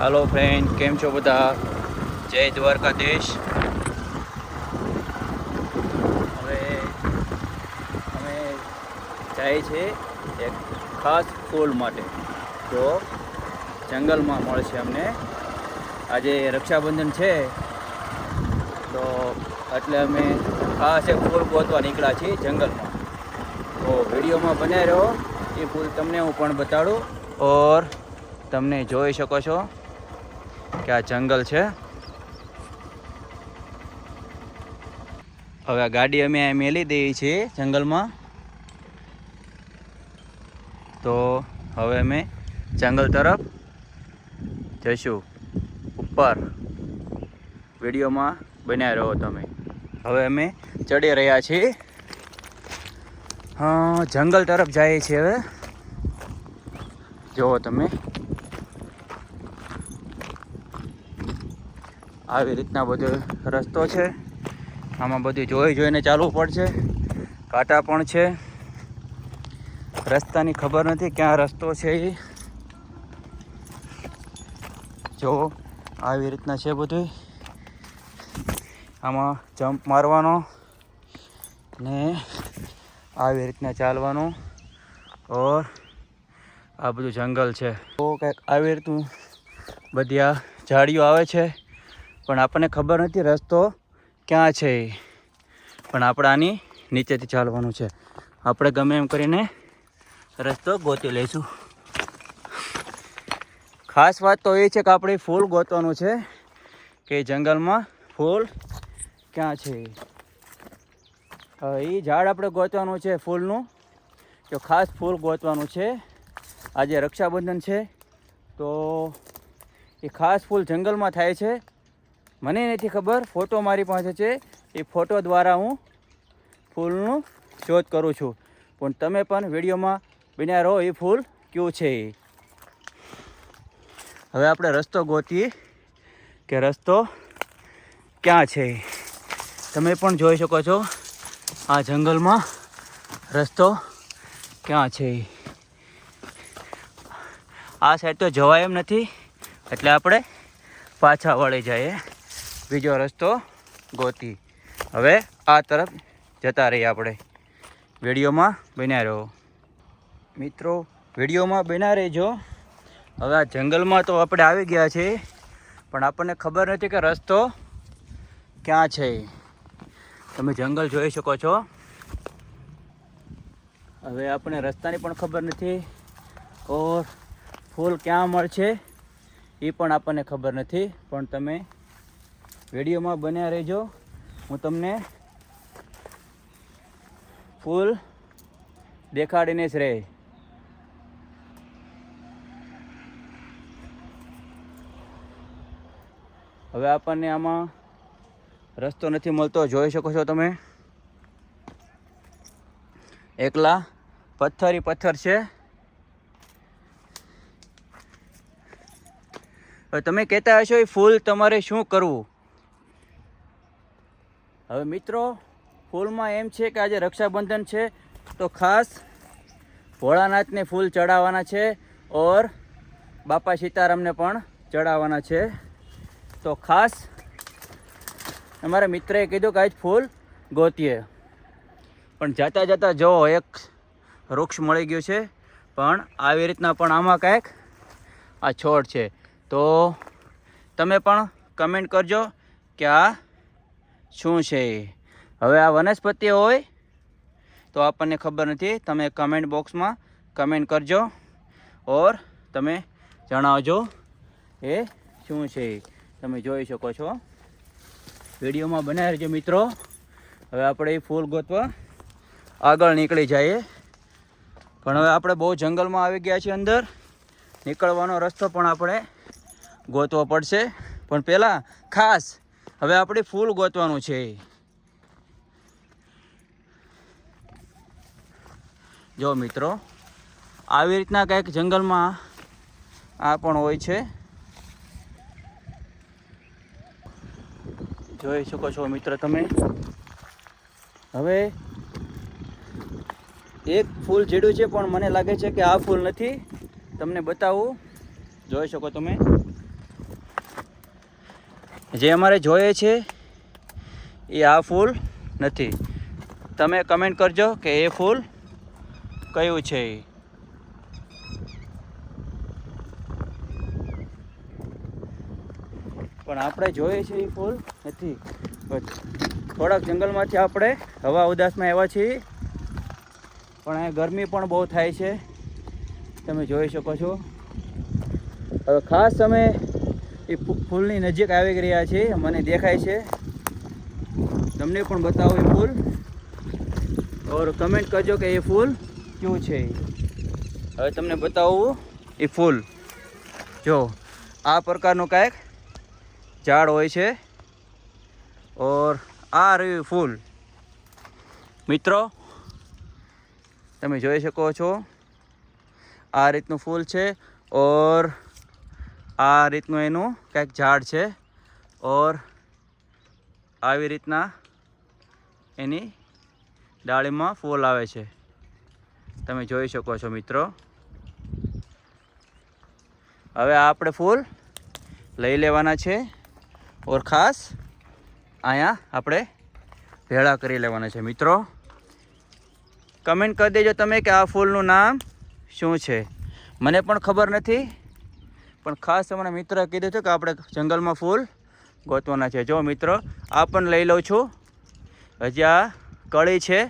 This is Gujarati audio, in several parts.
हेलो फ्रेंड, केम छो बधा? जय द्वारकाधीश। હવે અમે જાય છે એક ખાસ ફૂલ માટે, જો જંગલમાં મળશે અમને. આજે રક્ષાબંધન છે તો એટલે અમે ખાસ એક ફૂલ ગોતવા નીકળ્યા છીએ જંગલમાં. તો વિડીયોમાં બનાવી રહ્યો, એ ફૂલ તમને હું પણ બતાડું. ઓર તમને જોઈ શકો છો કે આ જંગલ છે. હવે આ ગાડી અમે મેલી દઈએ છીએ જંગલમાં. તો હવે અમે જંગલ તરફ જઈશું. ઉપર વિડીયોમાં બન્યા રહો તમે. હવે અમે ચડી રહ્યા છીએ, જંગલ તરફ જઈએ છીએ. હવે જુઓ તમે, આવી રીતના બધો રસ્તો છે. આમાં બધું જોઈને ચાલવું પડશે. કાંટા પણ છે, રસ્તાની ખબર નથી ક્યાં રસ્તો છે. એ જો આવી રીતના છે બધું. આમાં જમ્પ મારવાનો ને આવી રીતના ચાલવાનું. ઓર આ બધું જંગલ છે. તો કંઈક આવી રીતનું બધી આ ઝાડીઓ આવે છે, પણ આપણને ખબર નથી રસ્તો ક્યાં છે. પણ આપણે આની નીચેથી ચાલવાનું છે. આપણે ગમે એમ કરીને રસ્તો ગોતી લઈશું. ખાસ વાત તો એ છે કે આપણે ફૂલ ગોતવાનું છે કે જંગલમાં ફૂલ ક્યાં છે. એ ઝાડ આપણે ગોતવાનું છે ફૂલનું, તો ખાસ ફૂલ ગોતવાનું છે. આજે રક્ષાબંધન છે તો એ ખાસ ફૂલ જંગલમાં થાય છે. મને નથી ખબર, ફોટો મારી પાસે છે. એ ફોટો દ્વારા હું ફૂલનું શોધ કરું છું. પણ તમે પણ વિડીયોમાં બન્યા રહો, એ ફૂલ કયું છે. હવે આપણે રસ્તો ગોતીએ કે રસ્તો ક્યાં છે. તમે પણ જોઈ શકો છો આ જંગલમાં રસ્તો ક્યાં છે. આ સાઈડ તો જવાય એમ નથી, એટલે આપણે પાછા વળી જઈએ, બીજો રસ્તો ગોતી. હવે આ તરફ જતા રહીએ આપણે. વિડીયોમાં બન્યા રહો મિત્રો, વિડીયોમાં બન્યા રહેજો. હવે આ જંગલમાં તો આપણે આવી ગયા છીએ, પણ આપણને ખબર નથી કે રસ્તો ક્યાં છે. તમે જંગલ જોઈ શકો છો. હવે આપણને રસ્તાની પણ ખબર નથી, ઓર ફૂલ ક્યાં મળશે એ પણ આપણને ખબર નથી. પણ તમે વિડીયોમાં બન્યા રહેજો, હું તમને ફૂલ દેખાડીને જ રહે. હવે આપણને આમાં રસ્તો નથી મળતો, જોઈ શકો છો તમે. એકલા પથ્થર છે. હવે તમે કહેતા હશો એ ફૂલ તમારે શું કરવું. હવે મિત્રો, ફૂલમાં એમ છે કે આજે રક્ષાબંધન છે તો ખાસ ભોળાનાથને ફૂલ ચડાવવાના છે, ઓર બાપા સીતારામને પણ ચડાવવાના છે. તો ખાસ અમારા મિત્રએ કીધું કે આજ ફૂલ ગોતીએ. પણ જતાં જતાં જો એક વૃક્ષ મળી ગયું છે, પણ આવી રીતના પણ આમાં કાંઈક આ છોડ છે. તો તમે પણ કમેન્ટ કરજો કે આ શું છે. હવે આ વનસ્પતિ હોય તો આપણને ખબર નથી. તમે કમેન્ટ બોક્સમાં કમેન્ટ કરજો, ઓર તમે જણાવજો એ શું છે. તમે જોઈ શકો છો. વિડીયોમાં બનાવી રહેજો મિત્રો. હવે આપણે એ ફૂલ ગોતવા આગળ નીકળી જઈએ. પણ હવે આપણે બહુ જંગલમાં આવી ગયા છીએ. અંદર નીકળવાનો રસ્તો પણ આપણે ગોતવો પડશે. પણ પહેલાં ખાસ હવે આપણે ફૂલ ગોતવાનું છે. જો મિત્રો, આવી રીતના કંઈક જંગલમાં આ પણ હોય છે. જોઈ શકો છો મિત્ર તમે. હવે એક ફૂલ જીડ્યું છે, પણ મને લાગે છે કે આ ફૂલ નથી. તમને બતાવું, જોઈ શકો તમે. જે અમારે જોઈએ છે એ આ ફૂલ નથી. તમે કમેન્ટ કરજો કે એ ફૂલ કયું છે એ. પણ આપણે જોઈએ છે એ ફૂલ નથી. થોડાક જંગલમાંથી આપણે હવા ઉદાસમાં આવ્યા છીએ, પણ અહીંયા ગરમી પણ બહુ થાય છે, તમે જોઈ શકો છો. હવે ખાસ અમે એ ફૂલની નજીક આવી રહ્યા છીએ, મને દેખાય છે, તમને પણ બતાવો એ ફૂલ, ઓર કમેન્ટ કરજો કે એ ફૂલ ક્યું છે. હવે તમને બતાવું એ ફૂલ. જો આ પ્રકારનું કાંઈક ઝાડ હોય છે, ઓર આ રહ્યું ફૂલ. મિત્રો તમે જોઈ શકો છો, આ રીતનું ફૂલ છે, ઓર આ રીતનું એનું કંઈક ઝાડ છે, ઓર આવી રીતના એની ડાળીમાં ફૂલ આવે છે, તમે જોઈ શકો છો મિત્રો. હવે આપણે ફૂલ લઈ લેવાના છે, ઓર ખાસ અહીંયા આપણે ભેળા કરી લેવાના છે. મિત્રો કમેન્ટ કરી દેજો તમે કે આ ફૂલનું નામ શું છે. મને પણ ખબર નથી, પણ ખાસ અમારા મિત્રએ કીધું હતું કે આપણે જંગલમાં ફૂલ ગોતવાના છે. જો મિત્રો આ પણ લઈ લઉં છું. હજી આ કળી છે,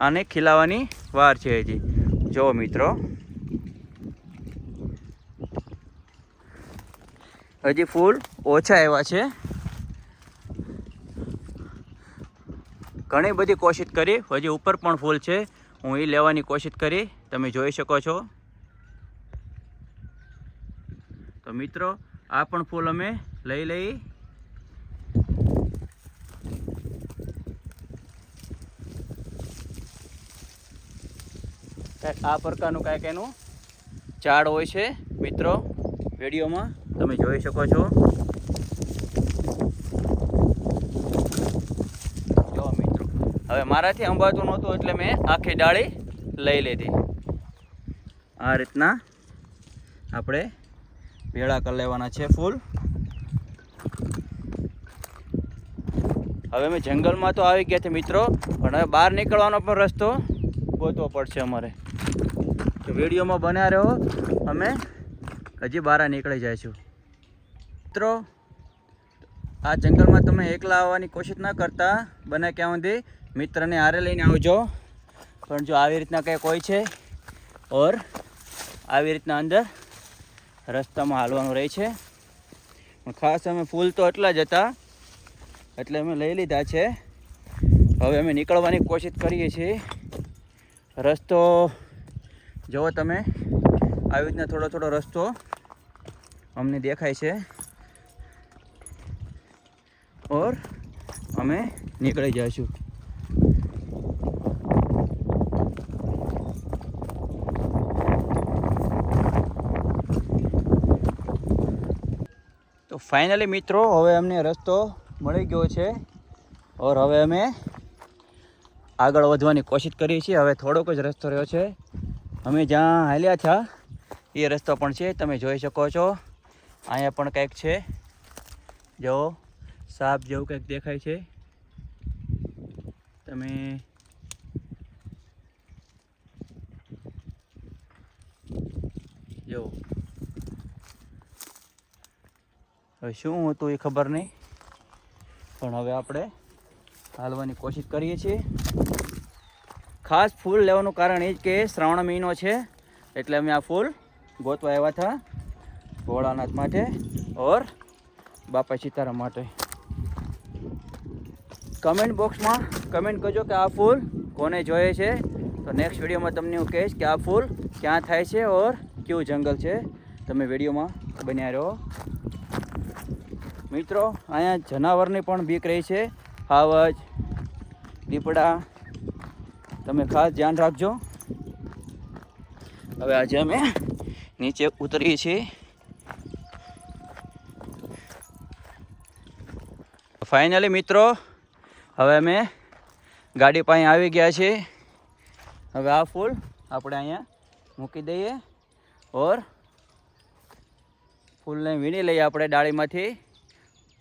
આને ખીલાવાની વાર છે હજી. જો મિત્રો હજી ફૂલ ઓછા આવ્યા છે. ઘણી બધી કોશિશ કરી, હજી ઉપર પણ ફૂલ છે, હું એ લેવાની કોશિશ કરી, તમે જોઈ શકો છો. તો મિત્રો આ પણ ફૂલ અમે લઈ આ પ્રકારનું કાંઈક એનું ઝાડ હોય છે મિત્રો, વિડીયોમાં તમે જોઈ શકો છો. જો મિત્રો હવે મારાથી અંબાતું નહોતું એટલે મેં આખી ડાળી લઈ લીધી. આ રીતના આપણે ભેળા કરી લેવાના છે ફૂલ. હવે અમે જંગલમાં તો આવી ગયા છે મિત્રો, પણ હવે બહાર નીકળવાનો પણ રસ્તો ગોતવો પડશે અમારે. તો વિડીયોમાં બન્યા રહો, અમે હજી બહાર નીકળી જઈશું. મિત્રો આ જંગલમાં તમે એકલા આવવાની કોશિશ ના કરતા, બને ક્યાં સુધી મિત્રને હારે લઈને આવજો. પણ જો આવી રીતના કંઈક હોય છે, ઓર આવી રીતના અંદર રસ્તામાં હાલવાનું રહે છે. પણ ખાસ અમે ફૂલ તો એટલા જ હતા એટલે અમે લઈ લીધા છે. હવે અમે નીકળવાની કોશિશ કરીએ છીએ. રસ્તો જુઓ તમે, આવી રીતના થોડો થોડો રસ્તો અમને દેખાય છે, ઓર અમે નીકળી જઈશું. તો ફાઇનલી મિત્રો હવે અમને રસ્તો મળી ગયો છે, ઓર હવે અમે આગળ વધવાની કોશિશ કરીએ છીએ. હવે થોડોક જ રસ્તો રહ્યો છે. અમે જ્યાં હાલ્યા હતા એ રસ્તો પણ છે, તમે જોઈ શકો છો. અહીંયા પણ કંઈક છે, જો સાપ જેવું કંઈક દેખાય છે. તમે જો હવે શું હતું એ ખબર નહીં, પણ હવે આપણે હાલવાની કોશિશ કરીએ છીએ. ખાસ ફૂલ લેવાનું કારણ એ જ કે શ્રાવણ મહિનો છે, એટલે અમે આ ફૂલ ગોતવા આવ્યા હતા ભોળાનાથ માટે ઓર બાપા સીતારામ માટે. કમેન્ટ બોક્સમાં કમેન્ટ કરજો કે આ ફૂલ કોને જોઈએ છે, તો નેક્સ્ટ વિડીયોમાં તમને હું કહીશ કે આ ફૂલ ક્યાં થાય છે ઓર કેવું જંગલ છે. તમે વિડીયોમાં બન્યા રહો. મિત્રો અહીંયા જનાવરની પણ બીક રહી છે, હાવજ, દીપડા, તમે ખાસ ધ્યાન રાખજો. હવે આજે અમે નીચે ઉતરીએ છીએ. ફાઇનલી મિત્રો હવે અમે ગાડી પાસે આવી ગયા છીએ. હવે આ ફૂલ આપણે અહીંયા મૂકી દઈએ, ઓર ફૂલને વીણી લઈએ આપણે ડાળીમાંથી,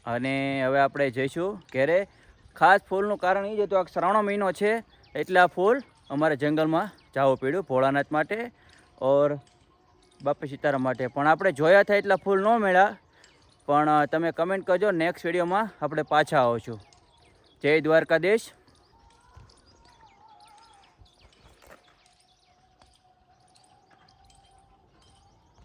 અને હવે આપણે જઈશું ઘરે. ખાસ ફૂલનું કારણ એ છે તો આ શ્રાવણ મહિનો છે એટલે આ ફૂલ અમારે જંગલમાં જવું પડ્યું ભોળાનાથ માટે ઓર બાપા સીતારામ માટે. પણ આપણે જોયા હતા એટલા ફૂલ ન મળ્યા. પણ તમે કમેન્ટ કરજો, નેક્સ્ટ વિડીયોમાં આપણે પાછા આવશું. જય દ્વારકાધીશ.